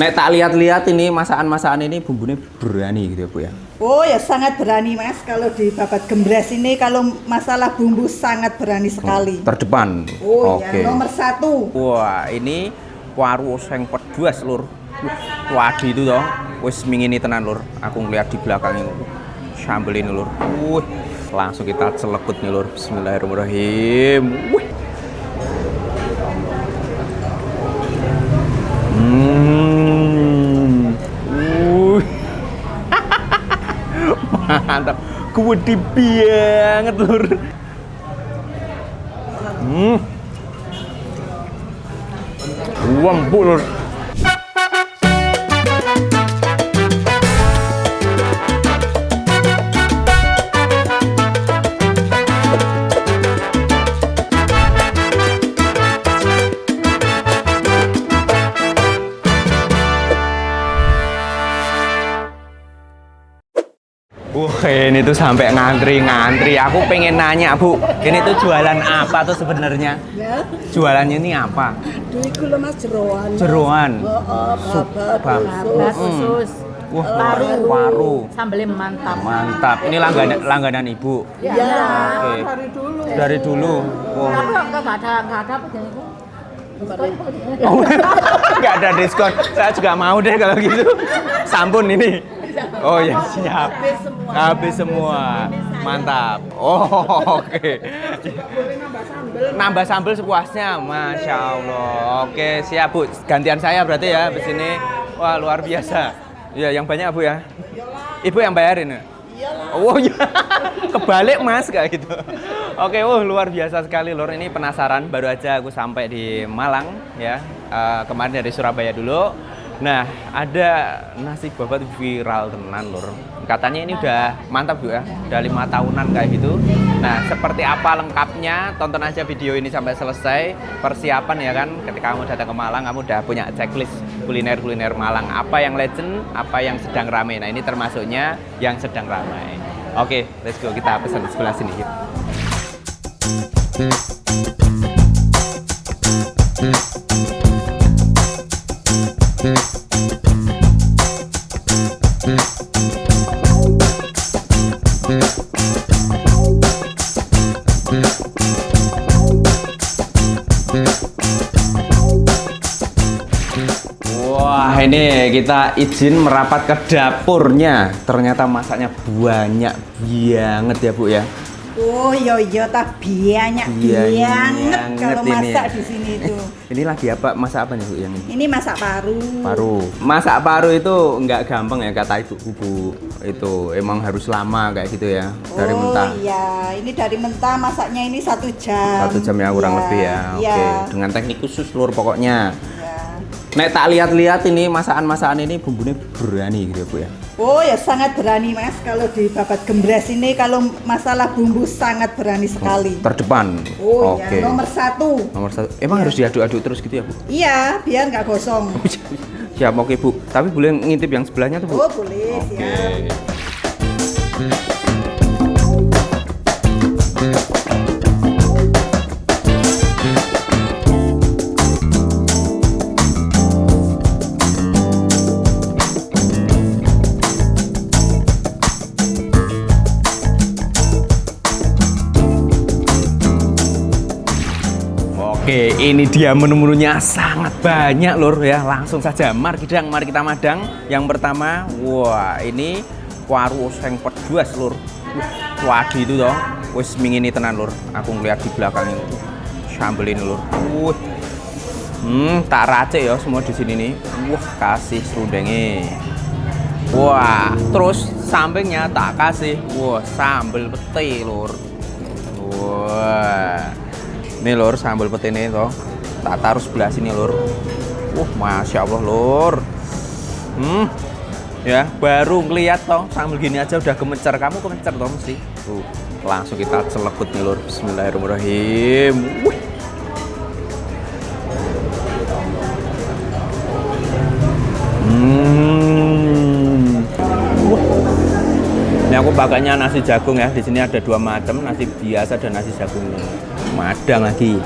Nek tak lihat-lihat ini masakan-masakan ini bumbunya berani gitu ya Bu ya. Oh ya sangat berani Mas, kalau di babat gembres ini kalau masalah bumbu sangat berani sekali. Terdepan. Oh Oke. ya nomor 1. Wah ini waru oseng pedas lur. Wadi itu toh, wis mingini tenan lur. Aku ngeliat di belakang ini, sambel ini lur. Langsung kita celekut nih lur. Bismillahirrahmanirrahim. Mantap, gede banget lur. Empuk lur. Ini tuh sampai ngantri-ngantri. Aku pengen nanya Bu, ini tuh jualan apa tuh sebenarnya? Ya, Jualannya ini apa? iku lho Mas jeroan. Jeroan. Babat Khusus. Wah, paru. Sambelnya mantap. Mantap. Ini langganan Ibu. Ya, Oke. dari dulu. Dari dulu. Wah. Tapi enggak ada apa jadi Bu? Nggak ada diskon. Saya juga mau deh kalau gitu. Sampun ini. Oh ya siap. Habis semua. Mantap. Oh oke. Nambah sambal sepuasnya. Masya Allah. Oke siap Bu. Gantian saya berarti ya di sini. Wah luar biasa. Ya yang banyak Bu ya. Ibu yang bayarin ya? Oh iya. Kebalik Mas kayak gitu. Oke, luar biasa sekali lur. Ini penasaran, baru aja aku sampai di Malang ya. Kemarin dari Surabaya dulu. Nah, ada nasi babat viral tenan lur. Katanya ini udah mantap Bu ya. Udah 5 tahunan kayak gitu. Nah, seperti apa lengkapnya? Tonton aja video ini sampai selesai. Persiapan ya kan, ketika kamu datang ke Malang, kamu udah punya checklist kuliner-kuliner Malang. Apa yang legend, apa yang sedang ramai. Nah, ini termasuknya yang sedang ramai. Oke, let's go. Kita pesan di sebelah sini. Wah, ini kita izin merapat ke dapurnya. Ternyata masaknya banyak banget ya Bu ya. Oh iya tak banyak banget kalau masak di sini itu. Ini lagi apa? Masak apa nih Bu yang ini? Ini masak paru. Paru. Masak paru itu nggak gampang ya kata ibu-ibu. Itu emang harus lama kayak gitu ya dari mentah. Oh iya, ini dari mentah masaknya ini 1 jam. 1 jam ya kurang lebih ya. Oke. Dengan teknik khusus lur pokoknya. Nek tak lihat-lihat ini masakan-masakan ini bumbunya berani gitu ya Bu ya. Oh ya sangat berani Mas, kalau di babat gembres ini kalau masalah bumbu sangat berani sekali. Terdepan. Oh Oke. ya nomor 1. Nomor 1. Emang harus diaduk-aduk terus gitu ya Bu? Iya, biar nggak gosong. Siap, oke Bu. Tapi boleh ngintip yang sebelahnya tuh Bu? Oh boleh, siap. Oke, ini dia menu-menunya sangat banyak lur ya. Langsung saja, mari kita madang. Yang pertama, wah ini waru oseng pedas lur. Wadi itu toh, wis mingini tenan lur. Aku ngeliat di belakang ini, sambel ini lur. Tak racik ya semua di sini nih. Wah, kasih serundengnya. Wah, terus sampingnya tak kasih. Wah, sambal pete lur. Wah. Ini lur sambal pete ini toh. Tak taruh sebelah sini lur. Masya Allah lur. Ya baru ngeliat toh sambal gini aja udah gemecer. Kamu gemecer toh mesti. Langsung kita celekut nih lur. Bismillahirrahmanirrahim. Ini aku pakainya nasi jagung ya. Di sini ada 2 macam, nasi biasa dan nasi jagung. Madang lagi.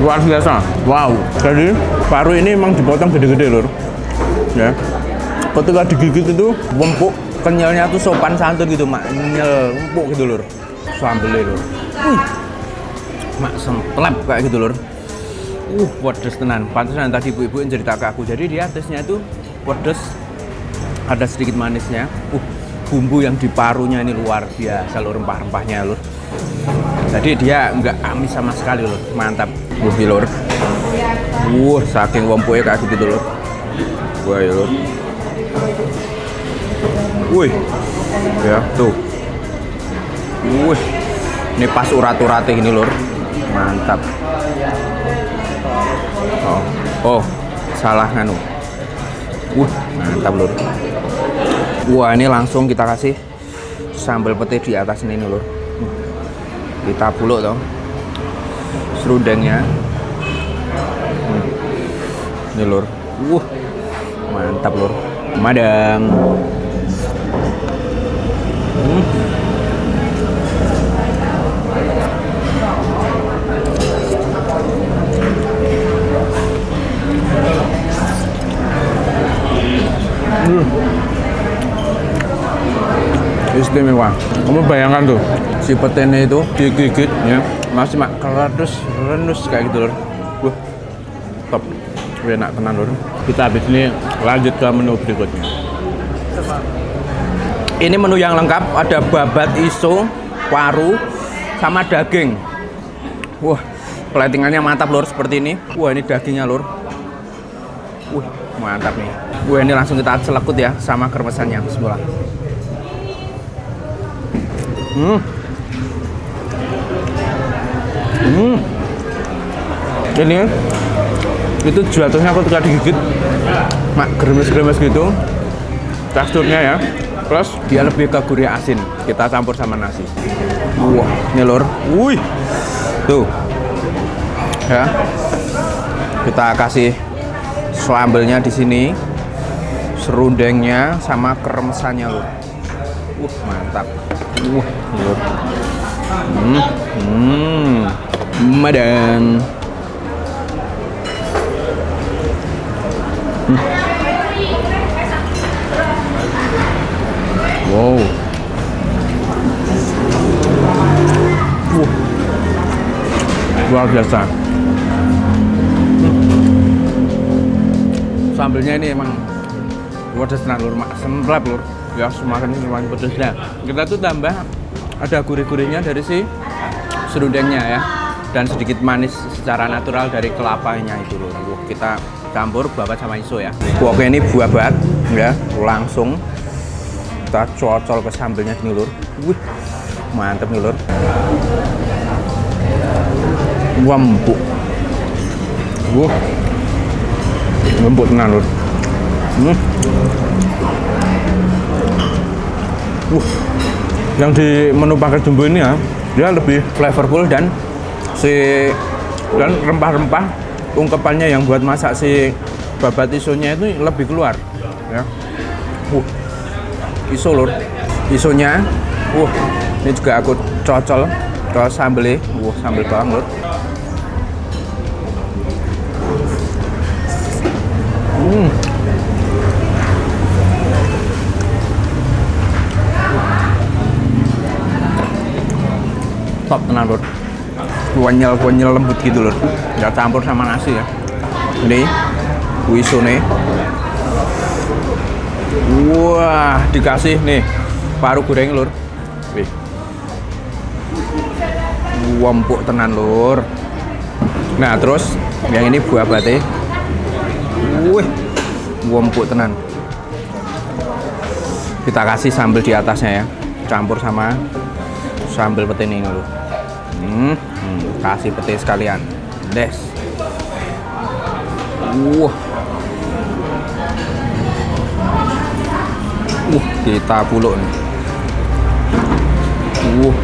Luar biasa. Wow. Jadi paru ini emang dipotong gede-gede lur. Ya. Ketika digigit itu empuk, kenyalnya tuh sopan santun gitu, mak nyel empuk gitu lur. Sambelnya lur. Mak semplep kayak gitu lur. Pedes tenan. Pantesan tadi ibu-ibu yang cerita ke aku. Jadi di atasnya itu pedes, ada sedikit manisnya. Bumbu yang di parunya ini luar biasa lur, rempah-rempahnya lur. Jadi dia nggak amis sama sekali lur, mantap. Lur. Saking empuknya kayak gitu lur. Wah ya lur. Wih, ya tuh. Ini pas urat-uratnya ini lur, mantap. Oh, salah nganu. Mantap lur. Wah, ini langsung kita kasih sambal pete di atas ini lur. Kita buluk toh serundengnya. Ini lur. Mantap lur. Madang. Istimewa. Kamu bayangkan tuh, si petene itu digigit ya, masih mak keredus kayak gitu lur. Top. Enak tenan lur. Kita habis ini lanjut ke menu berikutnya. Ini menu yang lengkap, ada babat iso, paru, sama daging. Platingannya mantap lur, seperti ini. Ini dagingnya lur. Mantap nih. Ini langsung kita selekut ya sama kremesannya. Bismillah. Ini itu jatuhnya ketika digigit mak gremes-gremes gitu teksturnya ya, plus dia lebih ke gurih asin, kita campur sama nasi. Ini lur, tuh ya, kita kasih sambelnya di sini, serundengnya sama kremesannya lur. Mantap. Lur. Madang. Wow. Luar biasa. Sambelnya ini emang pedes tenan lur, semplep lur. Ya semakin pedesnya. Kita tuh tambah ada gurih-gurihnya dari si serundengnya ya, dan sedikit manis secara natural dari kelapanya itu lur. Kita campur babat sama iso ya. Oke, ini babat ya, langsung kita cocol ke sambelnya gini lur. Mantep nih lur. Empuk. Empuk tenan lur. Yang di menu paket jumbo ini ya, dia lebih flavorful dan rempah-rempah ungkepannya yang buat masak si babat isonya itu lebih keluar ya. Iso lur, isonya ini juga aku cocol ke sambelnya. Sambel bawang lur. Top tenan lur. Kuanyel lembut gitu lur. Nggak campur sama nasi ya. Ini isone. Dikasih nih paru goreng lur. Empuk tenan lur. Nah, terus yang ini buah bate. Empuk tenan. Kita kasih sambal di atasnya ya. Campur sama sambal pete ini lur. Kasih pete sekalian. Des. Kita puluk nih.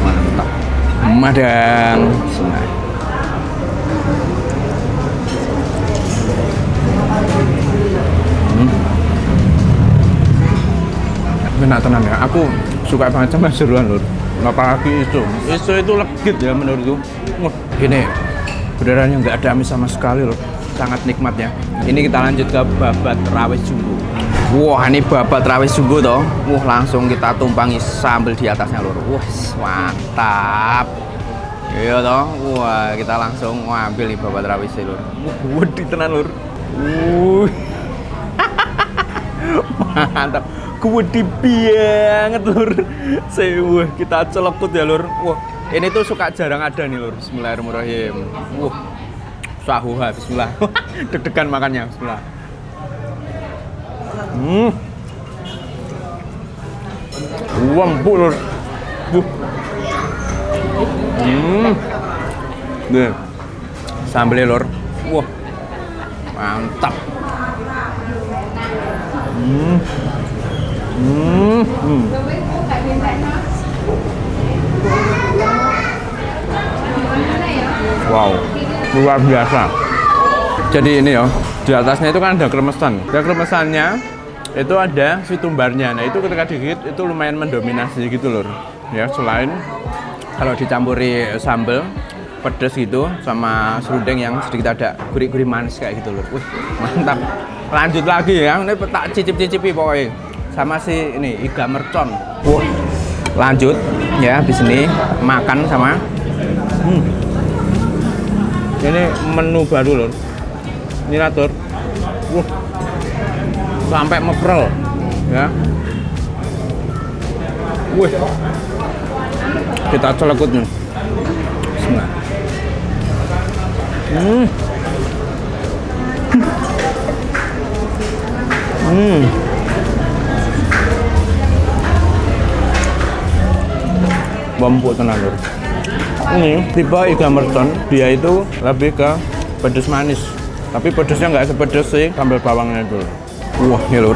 Mantap. Madang. Enak tenan ya. Aku suka banget sama seruan lur. apalagi iso itu legit ya menurutku. Wah, ini beneran nggak ada amis sama sekali loh, sangat nikmat ya. Ini kita lanjut ke babat rawis jumbo. Wah, ini babat rawis jumbo toh. Wah, langsung kita tumpangi sambal di atasnya lur. Wah, mantap. Iya toh. Wah, kita langsung ngambil nih babat rawis lur. Wah, gede tenan lur. Mantap. Gede banget lur. Wah, kita celekut ya lur. Wah, ini tuh suka jarang ada nih lur. Bismillahirrahmanirrahim. Wah, sahuha bismillah. Deg-degan makannya bismillah. Empuk lur. Nih, sambelnya lur. Wah, mantap. Wow, luar biasa. Jadi ini ya, di atasnya itu kan ada kremesan. Di kremesannya itu ada si tumbarnya. Nah itu ketika digigit itu lumayan mendominasi gitu lur. Ya selain kalau dicampuri sambal pedas gitu sama serundeng yang sedikit ada gurih-gurih manis kayak gitu lur. Wih, mantap. Lanjut lagi ya, ini tak cicip-cicipi pokoknya sama si ini iga mercon. Wah, lanjut ya di sini makan sama ini menu baru lur. Ini latur. Wah, sampai meprel ya. Wih, kita celekut nih. Bismillah. Empuk tenan lur. Ini tipe iga mercon, dia itu lebih ke pedas manis. Tapi pedasnya nggak sepedas sih sambal bawangnya itu. Wah, ini lur.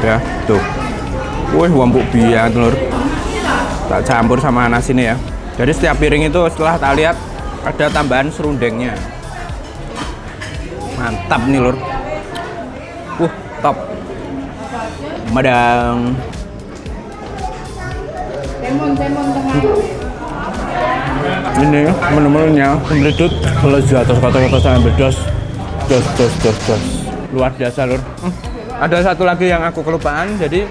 Ya, tuh. Wih, empuk banget lur. Tak campur sama nasi ini ya. Jadi setiap piring itu setelah tak lihat ada tambahan serundengnya. Mantap nih lur. Top. Madang. Ini menu-menunya melecut melejit atas kata-kata sangat pedas. Dos. Luar biasa lur. Ada satu lagi yang aku kelupaan. Jadi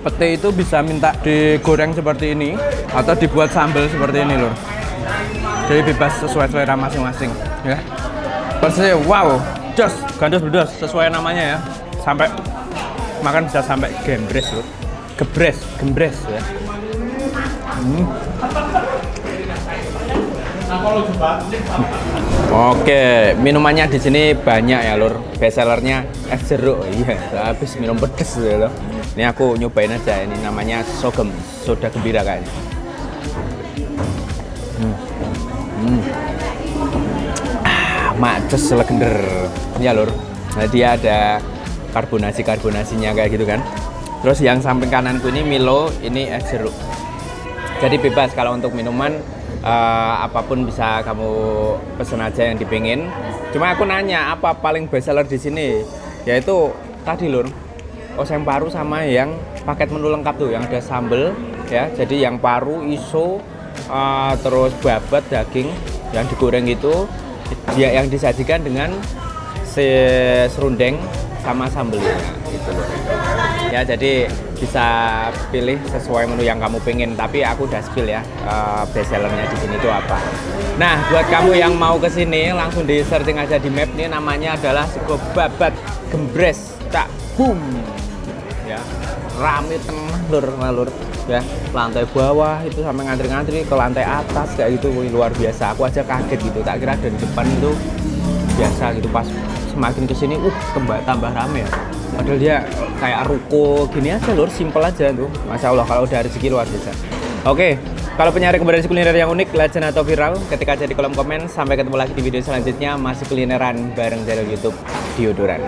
pete itu bisa minta digoreng seperti ini atau dibuat sambal seperti ini lur. Jadi bebas sesuai selera masing-masing ya. Persis wow, jos, gandos bedos sesuai namanya ya. Sampai makan bisa sampai gembres lur. Gembres ya. Oke, minumannya di sini banyak ya lur. Best sellernya es jeruk. Iya, habis minum pedes ya loh. Ini aku nyobain aja. Ini namanya Sogem, soda gembira kayaknya. Maces legender ya lur. Nah dia ada karbonasinya kayak gitu kan. Terus yang samping kananku ini Milo, ini es jeruk. Jadi bebas kalau untuk minuman apapun bisa kamu pesen aja yang dipingin. Cuma aku nanya apa paling best seller di sini, yaitu tadi lur, oseng paru sama yang paket menu lengkap tuh yang ada sambel ya. Jadi yang paru, iso, terus babat daging yang digoreng gitu, dia yang disajikan dengan serundeng sama sambelnya gitu loh. Ya jadi bisa pilih sesuai menu yang kamu pengen, tapi aku udah spill ya best sellernya di sini tuh apa. Nah buat kamu yang mau kesini langsung di searching aja di map, nih namanya adalah Sego Babat Gembres Cak Boom ya, rame tenang lur ya, lantai bawah itu sampai ngantri-ngantri ke lantai atas kayak gitu. Luar biasa, aku aja kaget gitu, tak kira dari depan itu biasa gitu, pas semakin kesini tambah rame ya. Padahal dia kayak ruko gini aja lur, simple aja tuh. Masya Allah kalau udah rezeki luar biasa. Oke, kalau punya rekomendasi kuliner yang unik, legend atau viral, ketik aja di kolom komen. Sampai ketemu lagi di video selanjutnya, masih kulineran bareng channel YouTube Diodoran.